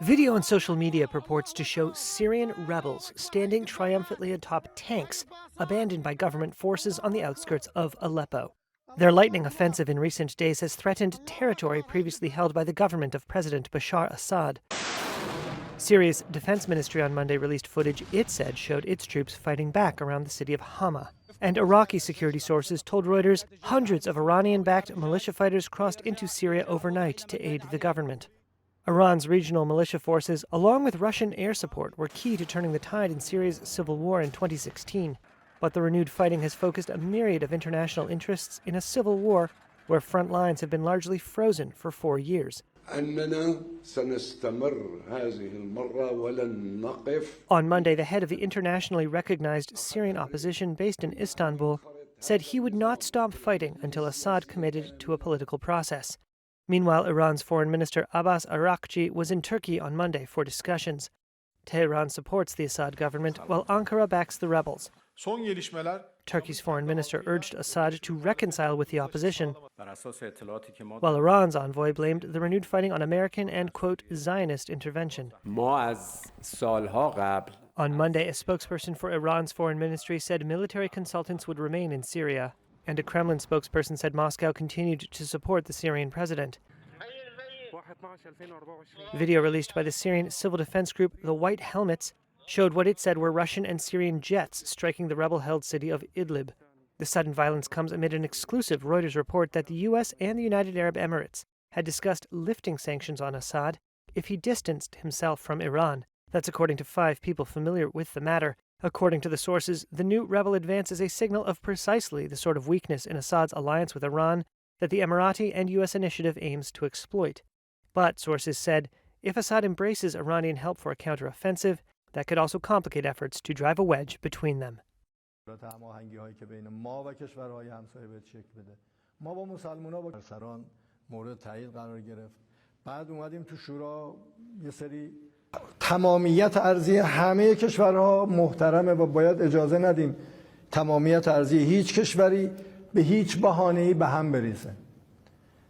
Video on social media purports to show Syrian rebels standing triumphantly atop tanks abandoned by government forces on the outskirts of Aleppo. Their lightning offensive in recent days has threatened territory previously held by the government of President Bashar Assad. Syria's defense ministry on Monday released footage it said showed its troops fighting back around the city of Hama. And Iraqi security sources told Reuters hundreds of Iranian-backed militia fighters crossed into Syria overnight to aid the government. Iran's regional militia forces, along with Russian air support, were key to turning the tide in Syria's civil war in 2016. But the renewed fighting has focused a myriad of international interests in a civil war where front lines have been largely frozen for 4 years. On Monday, the head of the internationally recognized Syrian opposition based in Istanbul said he would not stop fighting until Assad committed to a political process. Meanwhile, Iran's Foreign Minister Abbas Araghchi was in Turkey on Monday for discussions. Tehran supports the Assad government, while Ankara backs the rebels. Turkey's foreign minister urged Assad to reconcile with the opposition, while Iran's envoy blamed the renewed fighting on American and, quote, Zionist intervention. On Monday, a spokesperson for Iran's foreign ministry said military consultants would remain in Syria, and a Kremlin spokesperson said Moscow continued to support the Syrian president. Video released by the Syrian civil defense group The White Helmets showed what it said were Russian and Syrian jets striking the rebel-held city of Idlib. The sudden violence comes amid an exclusive Reuters report that the U.S. and the United Arab Emirates had discussed lifting sanctions on Assad if he distanced himself from Iran. That's according to 5 people familiar with the matter. According to the sources, the new rebel advance is a signal of precisely the sort of weakness in Assad's alliance with Iran that the Emirati and U.S. initiative aims to exploit. But, sources said, if Assad embraces Iranian help for a counteroffensive, that could also complicate efforts to drive a wedge between them. تمامیت ارضی همه کشورها محترمه و باید اجازه ندیم تمامیت ارضی هیچ کشوری به هیچ بهانه‌ای به هم بریزه.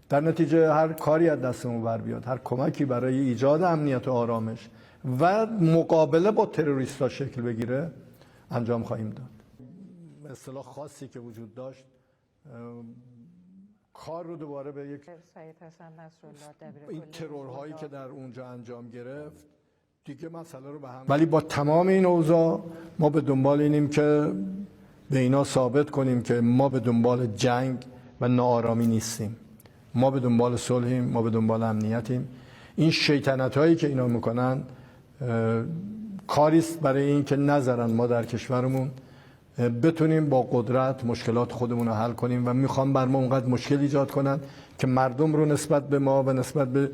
در نتیجه هر کاری از دستمون بر بیاد، هر کمکی برای ایجاد امنیت و آرامش و مقابله با تروریست‌ها شکل بگیره انجام خواهیم داد. اصطلاح خاصی که وجود داشت کار رو دوباره به یک این ترورهایی که در اونجا انجام گرفت دیگه مسئله رو به هم ولی با تمام این اوضاع ما به دنبال اینیم که به اینا ثابت کنیم که ما به دنبال جنگ و ناآرامی نیستیم. ما به دنبال صلحیم، ما به دنبال امنیتیم. این شیطنت‌هایی که اینا میکنن کاریست برای این که نذارن ما در کشورمون بتونیم با قدرت مشکلات خودمون رو حل کنیم و میخوام بر ما اونقدر مشکل ایجاد کنن که مردم رو نسبت به ما و نسبت به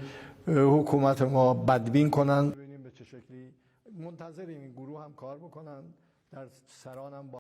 حکومت ما بدبین کنن. ببینیم به چه شکلی منتظریم این گروه هم کار بکنن در سرانم